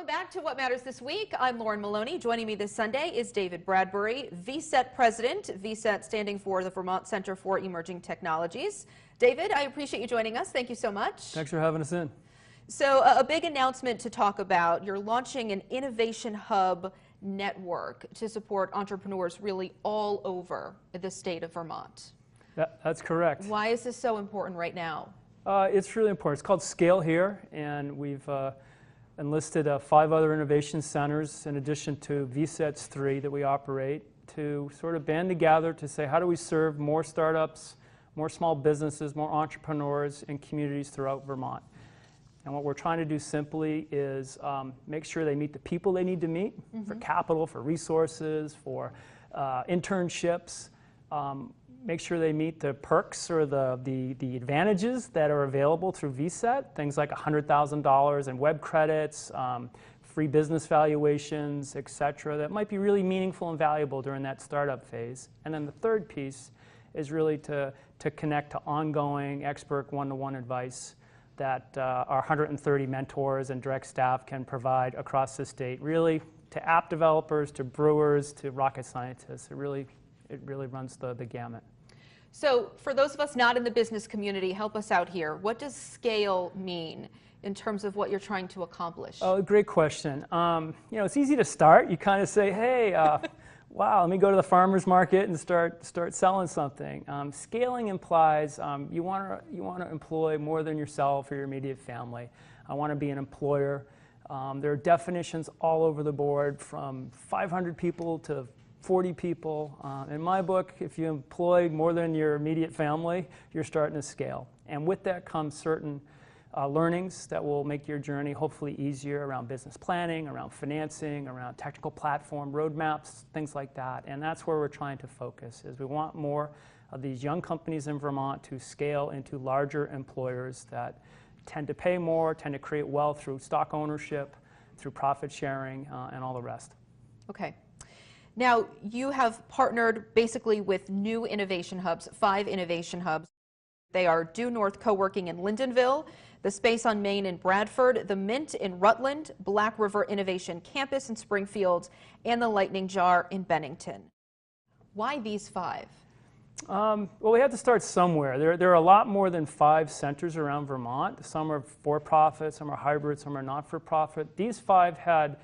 Welcome back to What Matters This Week. I'm Lauren Maloney. Joining me this Sunday is David Bradbury, VCET President, VCET standing for the Vermont Center for Emerging Technologies. David, I appreciate you joining us. Thank you so much. Thanks for having us in. So a big announcement to talk about. You're launching an innovation hub network to support entrepreneurs really all over the state of Vermont. That's correct. Why is this so important right now? It's really important. It's called Scale Here, and we've enlisted 5 other innovation centers in addition to VCET's 3 that we operate to sort of band together to say how do we serve more startups, more small businesses, more entrepreneurs in communities throughout Vermont. And what we're trying to do simply is make sure they meet the people they need to meet for capital, for resources, for internships, make sure they meet the perks or the advantages that are available through VCET, things like $100,000 in web credits, free business valuations, et cetera, that might be really meaningful and valuable during that startup phase. And then the third piece is really to connect to ongoing expert one-to-one advice that our 130 mentors and direct staff can provide across the state, really to app developers, to brewers, to rocket scientists. It really runs the gamut. So for those of us not in the business community, help us out here. What does scale mean in terms of what you're trying to accomplish? Oh, great question. It's easy to start. You kind of say, hey, wow, let me go to the farmer's market and start selling something. Scaling implies you want to employ more than yourself or your immediate family. I want to be an employer. There are definitions all over the board from 500 people to 40 people. In my book, if you employ more than your immediate family, you're starting to scale. And with that comes certain learnings that will make your journey hopefully easier around business planning, around financing, around technical platform roadmaps, things like that. And that's where we're trying to focus, is we want more of these young companies in Vermont to scale into larger employers that tend to pay more, tend to create wealth through stock ownership, through profit sharing, and all the rest. Okay. Now, you have partnered basically with new innovation hubs, 5 innovation hubs. They are Due North Co-working in Lyndonville, the Space on Main in Bradford, the Mint in Rutland, Black River Innovation Campus in Springfield, and the Lightning Jar in Bennington. Why these 5? Well, we had to start somewhere. There are a lot more than 5 centers around Vermont. Some are for-profit, some are hybrid, some are not-for-profit. These 5 had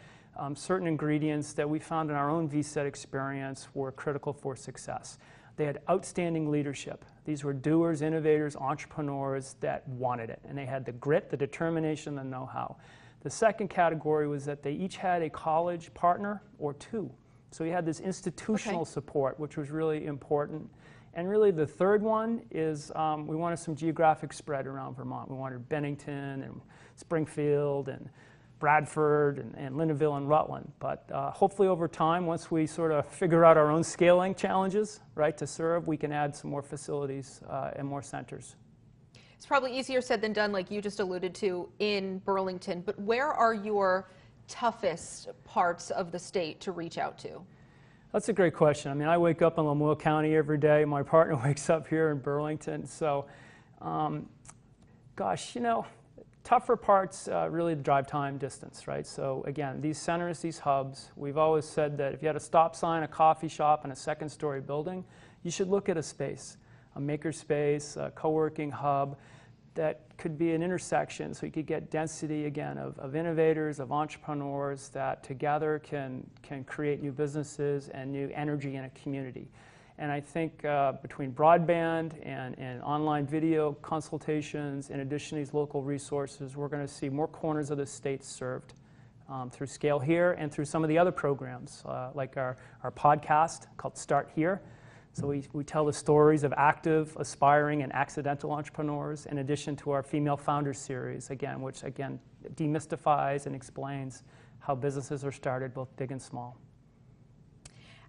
certain ingredients that we found in our own VCET experience were critical for success. They had outstanding leadership. These were doers, innovators, entrepreneurs that wanted it, and they had the grit, the determination, the know-how. The second category was that they each had a college partner or 2. So you had this institutional support, which was really important. And really the third one is we wanted some geographic spread around Vermont. We wanted Bennington and Springfield and Bradford and Lyndonville and Rutland. But hopefully over time, once we sort of figure out our own scaling challenges, right, to serve, we can add some more facilities and more centers. It's probably easier said than done, like you just alluded to, in Burlington. But where are your toughest parts of the state to reach out to? That's a great question. I mean, I wake up in Lemoyle County every day. My partner wakes up here in Burlington. So, gosh, tougher parts really the drive time distance, right? So again, these centers, these hubs, we've always said that if you had a stop sign, a coffee shop, and a second-story building, you should look at a space, a maker space, a co-working hub that could be an intersection so you could get density, again, of innovators, of entrepreneurs that together can create new businesses and new energy in a community. And I think between broadband and online video consultations, in addition to these local resources, we're going to see more corners of the state served through Scale Here and through some of the other programs, like our podcast called Start Here. So we tell the stories of active, aspiring, and accidental entrepreneurs, in addition to our Female Founders series, which demystifies and explains how businesses are started, both big and small.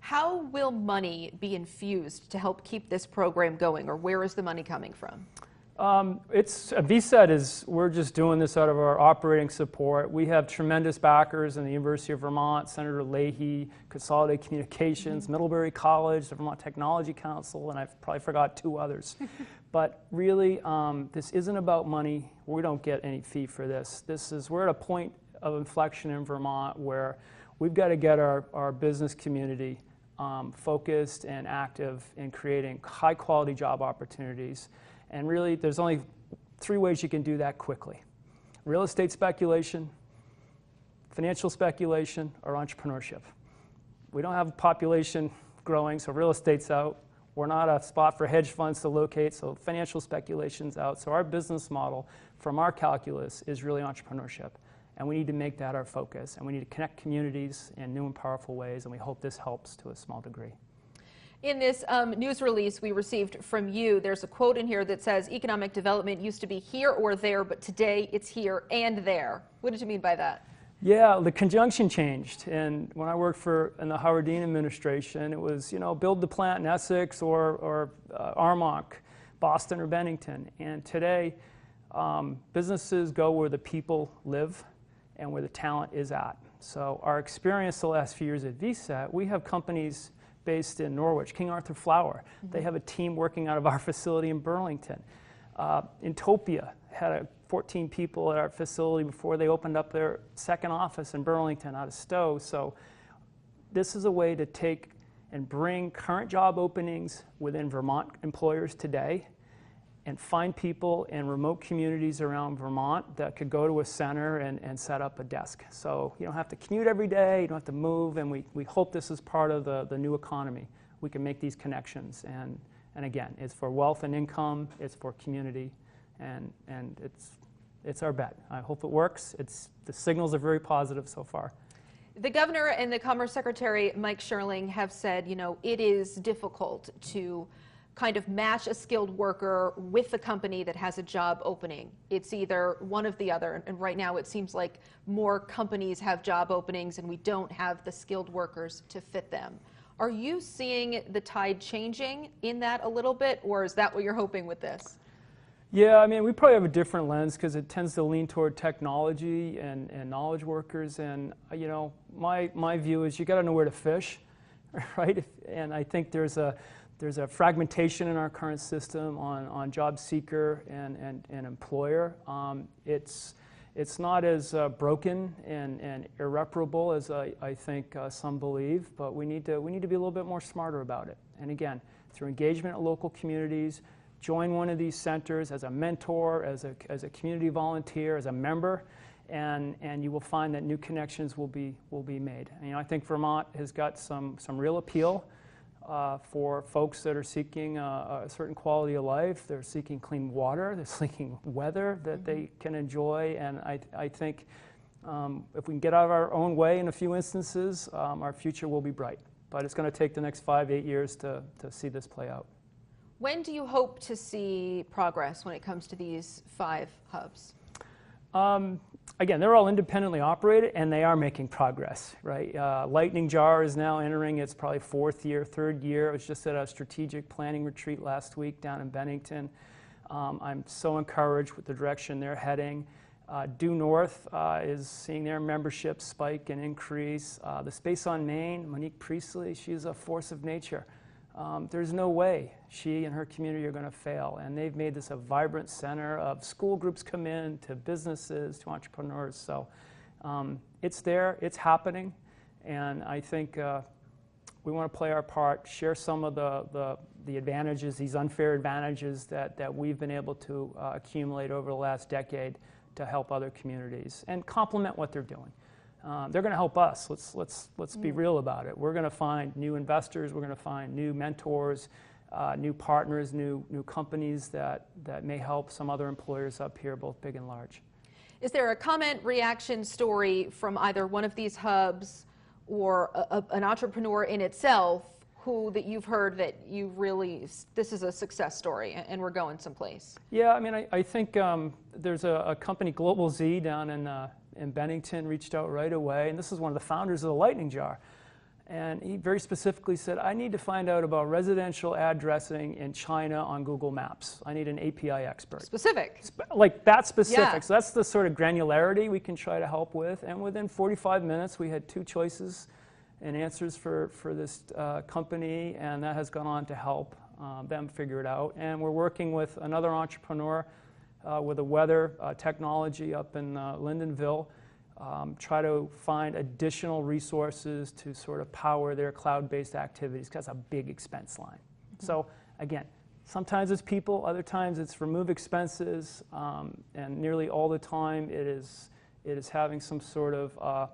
How will money be infused to help keep this program going, or where is the money coming from? VCET we're just doing this out of our operating support. We have tremendous backers in the University of Vermont, Senator Leahy, Consolidated Communications, Middlebury College, the Vermont Technology Council, and I've probably forgot 2 others. But really, this isn't about money. We don't get any fee for this. We're at a point of inflection in Vermont where we've got to get our business community focused and active in creating high-quality job opportunities. And really, there's only 3 ways you can do that quickly: real estate speculation, financial speculation, or entrepreneurship. We don't have a population growing, so real estate's out. We're not a spot for hedge funds to locate, so financial speculation's out. So our business model, from our calculus, is really entrepreneurship. And we need to make that our focus. And we need to connect communities in new and powerful ways, and we hope this helps to a small degree. In this news release we received from you, there's a quote in here that says, economic development used to be here or there, but today it's here and there. What did you mean by that? Yeah, the conjunction changed. And when I worked in the Howard Dean administration, it was, build the plant in Essex or Armonk, Boston or Bennington. And today, businesses go where the people live and where the talent is at. So our experience the last few years at VSET, we have companies based in Norwich, King Arthur Flour. Mm-hmm. They have a team working out of our facility in Burlington. Intopia had 14 people at our facility before they opened up their second office in Burlington out of Stowe. So this is a way to take and bring current job openings within Vermont employers today and find people in remote communities around Vermont that could go to a center and set up a desk. So you don't have to commute every day, you don't have to move, and we hope this is part of the new economy. We can make these connections, and again, it's for wealth and income, it's for community, and it's our bet. I hope it works. The signals are very positive so far. The governor and the Commerce Secretary, Mike Sherling, have said, it is difficult to kind of match a skilled worker with the company that has a job opening. It's either one of the other, and right now it seems like more companies have job openings and we don't have the skilled workers to fit them. Are you seeing the tide changing in that a little bit, or is that what you're hoping with this? Yeah, we probably have a different lens because it tends to lean toward technology and knowledge workers. And my view is you got to know where to fish, right? And I think there's a fragmentation in our current system on job seeker and employer. It's not as broken and irreparable as I think some believe, but we need to be a little bit more smarter about it. And again, through engagement at local communities, join one of these centers as a mentor, as a community volunteer, as a member, and you will find that new connections will be made. And, I think Vermont has got some real appeal for folks that are seeking a certain quality of life. They're seeking clean water. They're seeking weather that they can enjoy. And I think if we can get out of our own way in a few instances, our future will be bright. But it's going to take the next 5-8 years to see this play out. When do you hope to see progress when it comes to these 5 hubs? Again, they're all independently operated, and they are making progress, right? Lightning Jar is now entering its probably 4th year, 3rd year. I was just at a strategic planning retreat last week down in Bennington. I'm so encouraged with the direction they're heading. Due North is seeing their membership spike and increase. The Space on Main, Monique Priestley, she's a force of nature. There's no way she and her community are going to fail, and they've made this a vibrant center of school groups come in, to businesses, to entrepreneurs. So it's there, it's happening, and I think we want to play our part, share some of the advantages, these unfair advantages that we've been able to accumulate over the last decade to help other communities and complement what they're doing. They're going to help us. Let's be real about it. We're going to find new investors. We're going to find new mentors, new partners, new companies that may help some other employers up here, both big and large. Is there a comment, reaction story from either one of these hubs or an entrepreneur in itself that you've heard that you really, this is a success story and we're going someplace? Yeah, I think there's a company, Global Z, down in Bennington, reached out right away, and this is one of the founders of the Lightning Jar. And he very specifically said, I need to find out about residential addressing in China on Google Maps. I need an API expert. Specific. Like that specific. Yeah. So that's the sort of granularity we can try to help with. And within 45 minutes, we had 2 choices and answers for this company, and that has gone on to help them figure it out. And we're working with another entrepreneur with a weather technology up in Lyndonville. try to find additional resources to sort of power their cloud-based activities, because that's a big expense line. So again, sometimes it's people, other times it's remove expenses, and nearly all the time it is having some sort of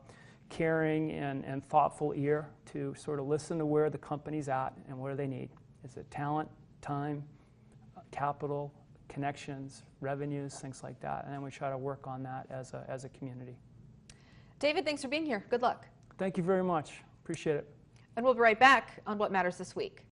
caring and thoughtful ear to sort of listen to where the company's at and where they need. Is it talent, time, capital, connections, revenues, things like that, and then we try to work on that as a community. David, thanks for being here. Good luck. Thank you very much. Appreciate it. And we'll be right back on What Matters This Week.